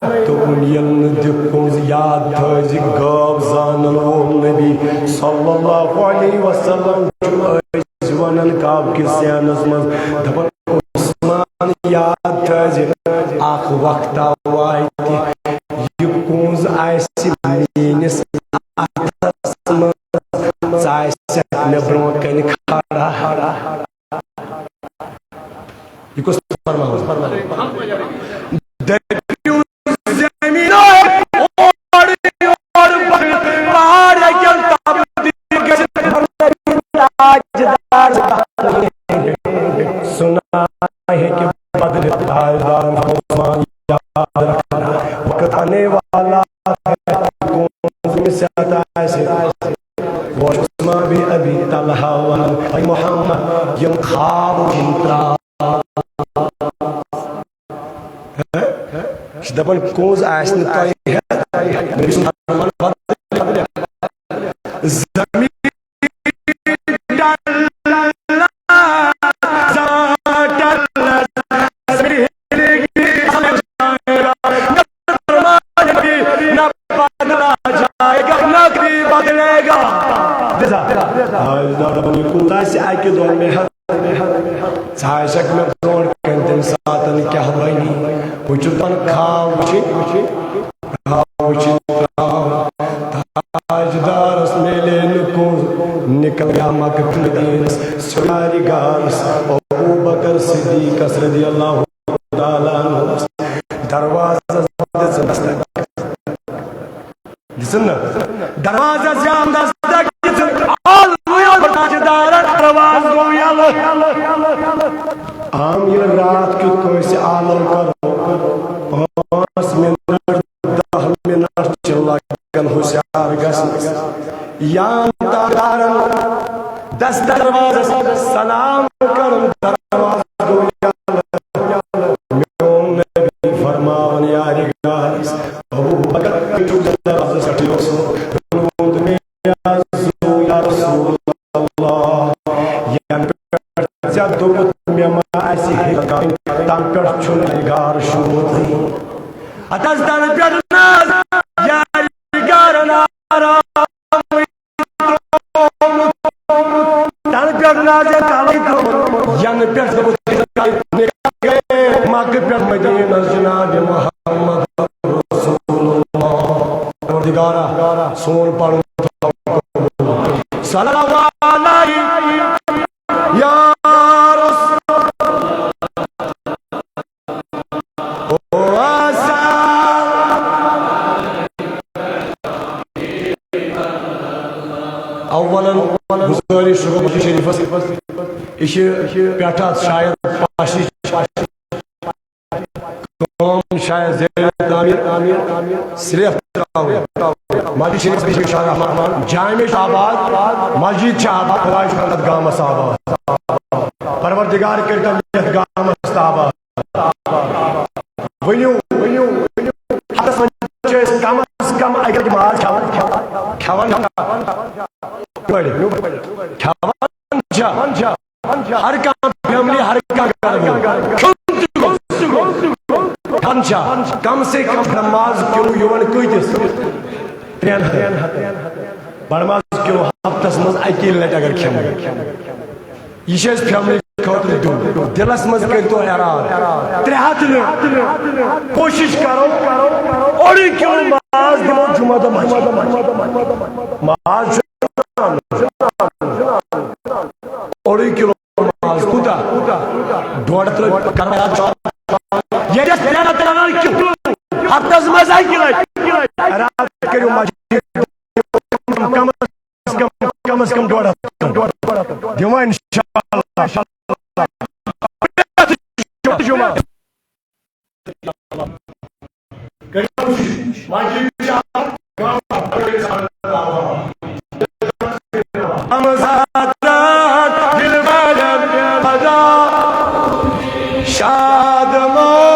तो याद थज गव जानन वोल नबी सल्लल्लाहु अलैहि वसल्लम वनन काब के सियानस मज दपन उस्मान याद थज आख वक्त वात ये कुंज आसि मीनिस अथस मज आसि मे ब्रोंट कन खड़ा ये कुछ फरमाओ सुना है कि बदले वक्त आने वाला भी अभी तलहा मोहम्मद यम खाब दपन कोज आसन क्या बनी वुचन खाजदारस मेले निकल गया मकदीनस सुनारी गारस अबू बकर सिद्दीक रज़ियल्लाहु ताला अन्हु दरवाजा दरवाजा जाम दस्तक आल ताजदार दरवाज गो यलो आम ये रात की कोई से आलम करो 5 मिनट 10 मिनट चला कन होशियार गस याम तादारन दस दरवाजा सलाम करम दरवाज गो यलो मेन नबी फरमान यारी गास अबू बकर के दरवाजा सटियो सो में या रसूल अल्लाह या जब में मासी है तन पर छुन गार शोध अतस तन पर नाज या गार नारा तन पर नाज काली यन पर मक पर मदीना जनाब मोहम्मद रसूलुल्लाह दिगारा सोन पढ़ो सल्लल्लाहु अलैहि या गुजारिश शरीफस पेठा शायद पाशी शायद सिर्फ मस्जिद शरीफ जामे आबाद मस्जिद आबाद गामस आबाद परवरदिगार कर गामस आबाद वनु कम अज कम अगर माज खान हर फैमिली हर कम से कम नमाज क्यों युवन कतिस बड़माज क्यों हफ्तस मज अकी लट अगर खेम यह फैमिली दिलस मज करो एराद 3 हथ कोशिश करो और क्यों माज दिमो जुमा माज और किलो माज कुता 1.5 हफ्तस मज अकी लट एराद करो मस्जिद कम अज कम 1.5 दिमा इंशाअल्लाह जुमा शाद अल्लाह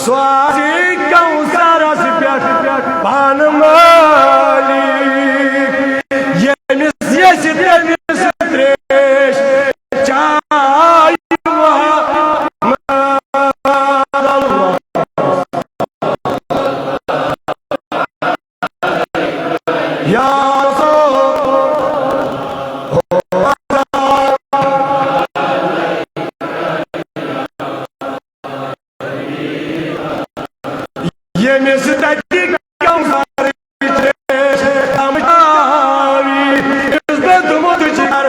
स्वासी कौसरस पेट पान मालिक यमिस यस तमिस त्रेश चाय या यमिस तति कौसर त्रेश तमचावी इज्जत मुझर चला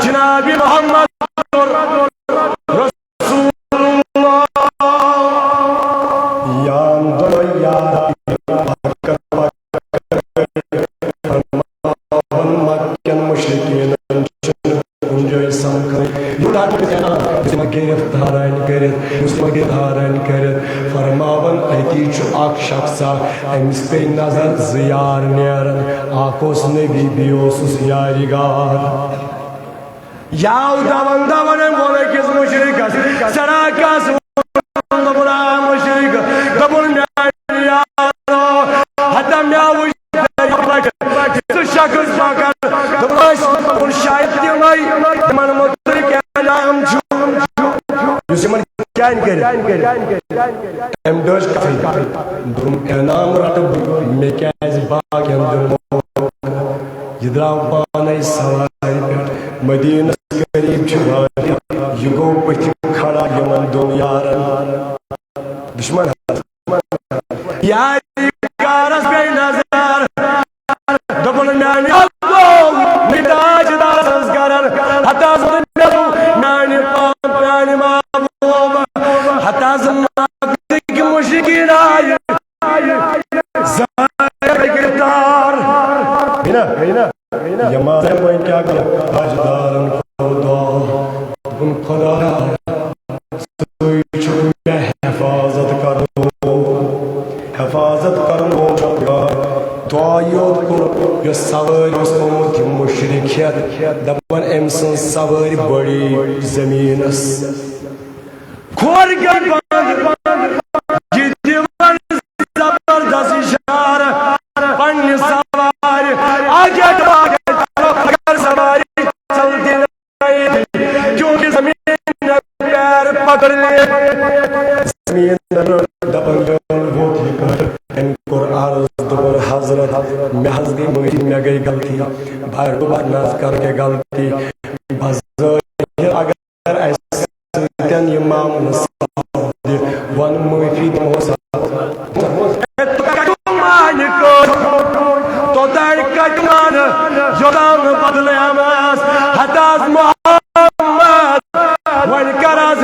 जनाबी मोहम्मद फरमावन अति शख्सा अमिस पे नजर जियार नेरन आकोस नबी बियोस यारिगार याव दवन दवन बोले किस मुशरिकस सराकस दबुरा मुशरिक दबुल यारो हतम याव शख्स पकड़ दबुश शायद दिलाई मन मुतरिक नाम युसमन क्या एमडोज दुम नाम रट मे क्या बागन यद्राव पाने सवारी पे मदीना करीब यह गो पथ खड़ा यमन दो यार दुश्मन यारस पे नजर दबन नानी मिटाज दास करन हता नानी पानी माबूब हता की मुश्किल आय गिरदार है ना यमाज़ में क्या कर ताजदारन को दो उन खुदा सोई छुपे हिफाजत करो दुआयो को यो सवार उसको मुशरिकियत दबन एमसन सवार बड़ी जमीनस खोर के ये दीवार जबरदस्त इशारा पन्नी सवार आगे अगर सवारी चलती नहीं क्योंकि जमीन पैर पकड़ ले जमीन दबन वो हजरत मैं मैं गई गलती भाई नाज करके गलती अगर इमाम वन मुफी तो कटमान योदान बदले हदास मोहम्मद वन कराज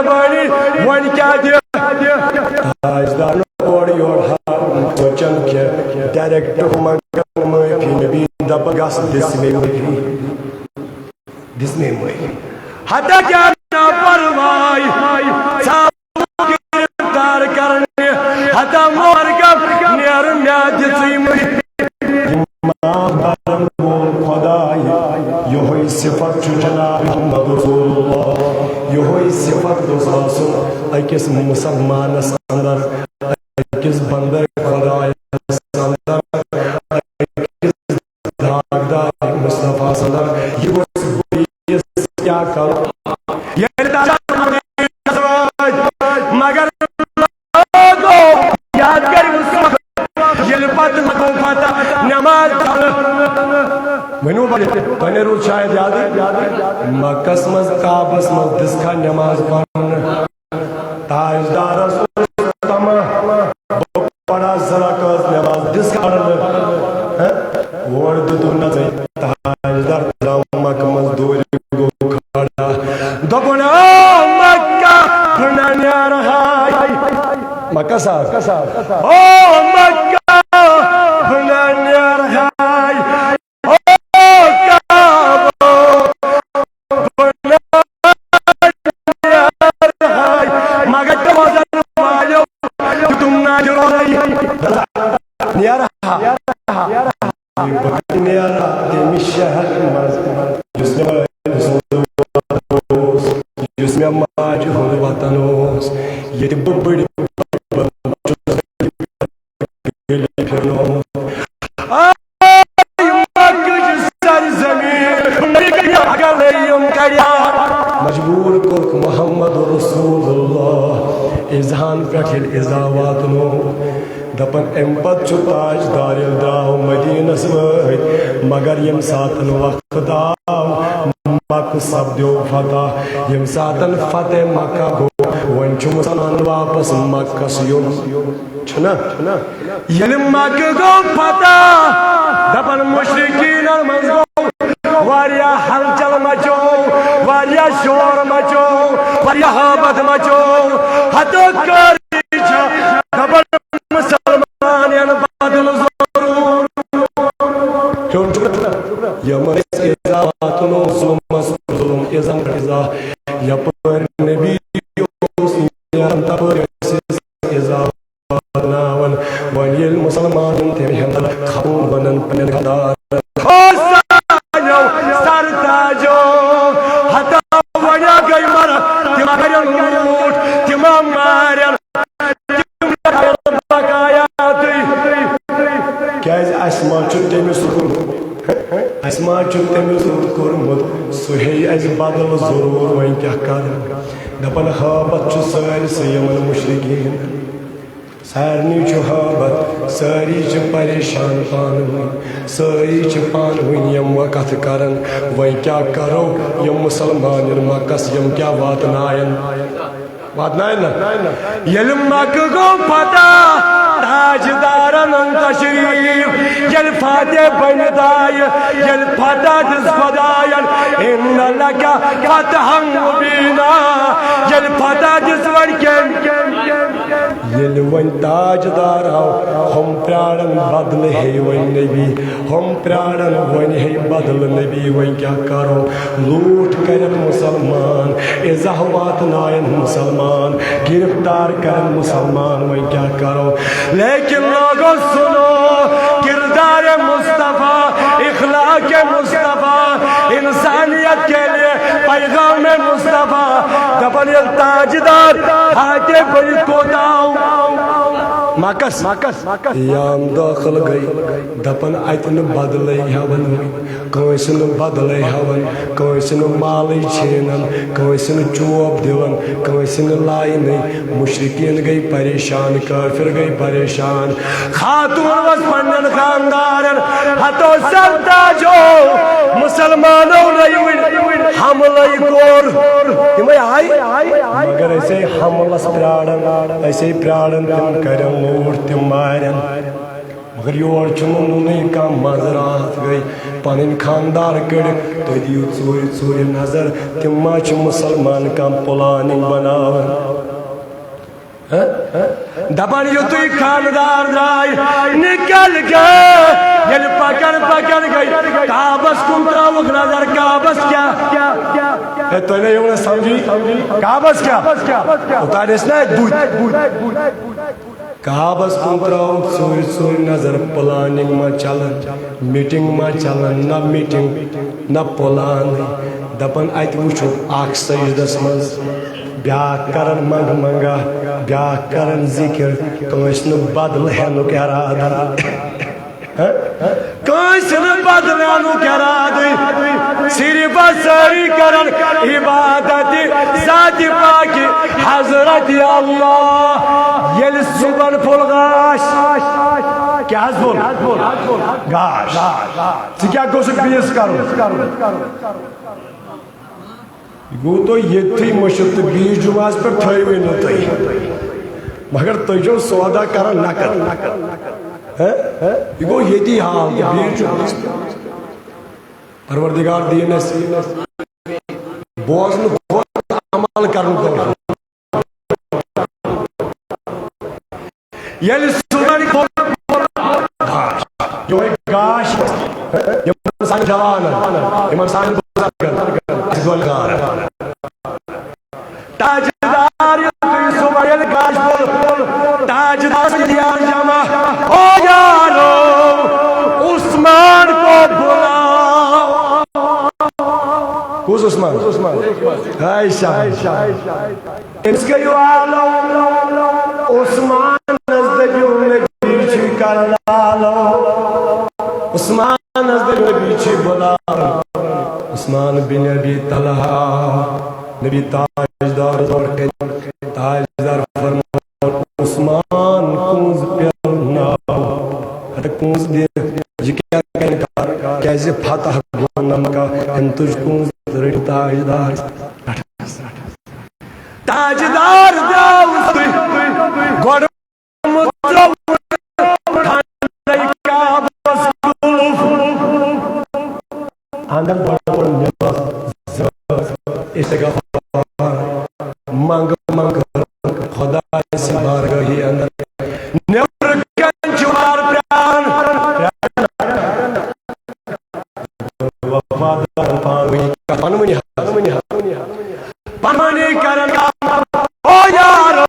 बनी वन क्या और सोचन के डायरेक्ट माफी नबी दबगस दिस में हता क्या ना परवाई गिरफ्तार करने हता मोर का नेर म्याद सीमई खुदा यही सिफत जनाब मोहम्मद रसूलुल्लाह यही सिफत दोसासुन अकिस मुसलमानस अंदर अकिस बंदर खुदा अंदर अकिस दागदार मुस्तफा अंदर ये क्या करो ये तुम्हें रोज शायद याद है मक्कस मज काबस मज दिसका नमाज पढ़न ताजदार तमा बड़ा जरा कस नमाज दिसका पढ़न वर्द दुना ताजदार मक मज दूर गो खड़ा दपना मक्का फनान्या रहा मक्का साहब ओ मक्का फनान्या रहा मजबूर को मोहम्मद रसूलुल्लाह इज़हान पे इज़ावात नो दपन एम्पत ताज दारिल द्राव मदीनस मगर यम सातन वक्त आव मक सब्दो फतह यम सातन फतेह मक्का गो वन छु मुसलमान वापस मक्कस युम छना यल मक गो फतह दपन मुशरिकीन मंजो वारिया हलचल मचो वारिया शोर मचो वारिया हबत मचो हतो कर दपन मुसलमान यन बदल जरूर यमन इज़ात नो जुल्म इज़म इज़ा यपर नबी यम तपर इज़ात नावन वनिल मुसलमान ते हम खबूर बनन पनन खदार सरताजो हता वना गई मर तिमारन लूट तिमाम मारन asma temiz asma temiz kurmut suhey az badal zurur wan kya kar dapan habat sari sayaman mushrikin sarni habat sari ch pareshan pan sari ch pan yam waqt karan wan kya karo yam musliman makas yam kya vatnayan yelim mak go pata ताजदारन तशरीफ यल फाते बनदाय यल फता दिसफदायन इन्ना लका फतहम मुबीना यल फता दिसवन यल one ताजदार हम प्राणन बदल है one नबी हम प्राणन one है बदल नबी one क्या करो लूट करन मुसलमान इज़ाहवात नायन मुसलमान गिरफ्तार करन मुसलमान वन क्या करो लेकिन लोगों सुनो किरदार मुस्तफा इखलाक मुस्तफा इंसानियत के लिए पैगाम मुस्तफा दपन ताजदार हाथे बड़ी कोताओ मकस याम दाखिल गई दपन अतन बदल हवन कौन बदल हवन कौन माल छीनन कौन चोप दिवन कौन लाइन मुशरिकीन गई परेशान काफिर गई परेशान खातून वस पन्न खानदारन हतो सरताजो मुसलमानों नहीं हमला कोर तिम आई मगर ऐसे हमलस प्राणन ऐसे प्राणन तिम करन लूट तिम मारन मगर योर चुन कम मजरात गई पन खानदार कड़ तो दियो चोर चोर नजर तिम मा मुसलमान कम प्लानिंग बनावन दपन युतु खानदार द्राय निकल गए पकड़ गई काबस कुम त्रावक नजर काबस क्या तो नहीं समझी काबस क्या उतारे ना काबस कुम त्रावक चोर नजर प्लानिंग मा चलन मीटिंग मा चलन न मीटिंग न प्लान दपन अत वो अख सजदस मज ब्या करन मंग मंगा ब्या करन जिक्र कौस बदल हेनुक इरादा कौस बदल हेनुक इरादा सिर्फ सारी करन इबादत जात पाक हजरत अल्लाह यल सुबन फुलगाश क्या बोल गाश क्या बीस कर गो तो ये मुश्किल तो 20 जुमास पे थो मगर तुझो सौदा कर नकद यह गो ये हाल 20 जुमास परवरदिगार दीन बोजन अमल कर गाश सान जवान सान ताजदार गाश ताजदार जमा ओ यारो उस्मान को बुलाओ कुछ उस्मान उस्मान उस्मान पीछे बोला उस्मान बिन अबी तलहा नबी ताजदार ताजदार फरमाया उस्मान कुंज प्याना कुंज दे ये क्या कैसे फतह गोनम का हम तुझ कुंज ताजदार ताजदार गोड़ मंग मंग खुदा से बारगाही अंदर नेबर कंचवार प्राण वफादार पानी करन ओ यारो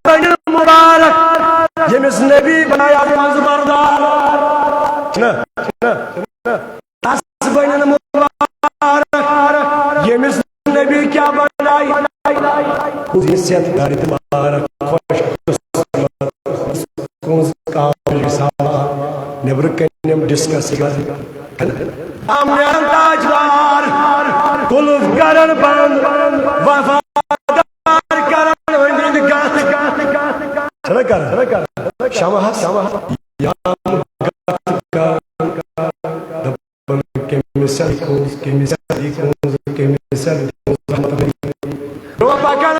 तन मुबारक यमिस नबी बनाया मजबरदार न तस्बन मुबारक यमिस नबी क्या बनाई जिसत दारित मुबारक खुश का नेबर कन्यम डिस्कस आमने ताजदार कुल्फ करन बंद वफादार करन वंदिन गात कर शमह याम गात के मिसल को रोपा कर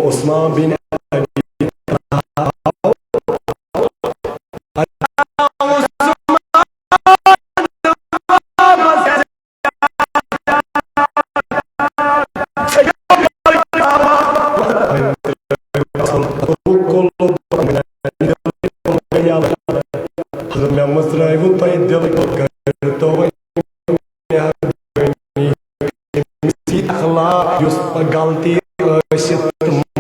उस्मान बिन Allah yus galti ٲسِتھ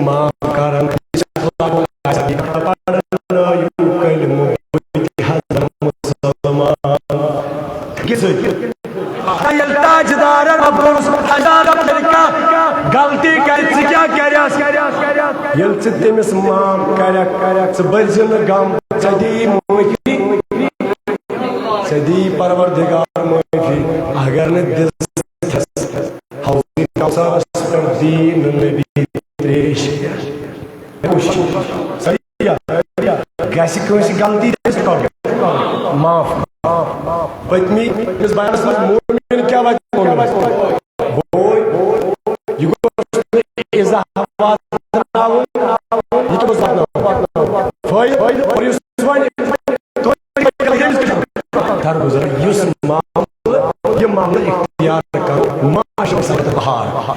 maaf karan गलती क्या तमिस माफ कर बरजन गम दी परवरदिगार माफी अगर न गलती माफ पत्मी बयान मोमिन क्या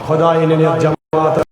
खुदा जमात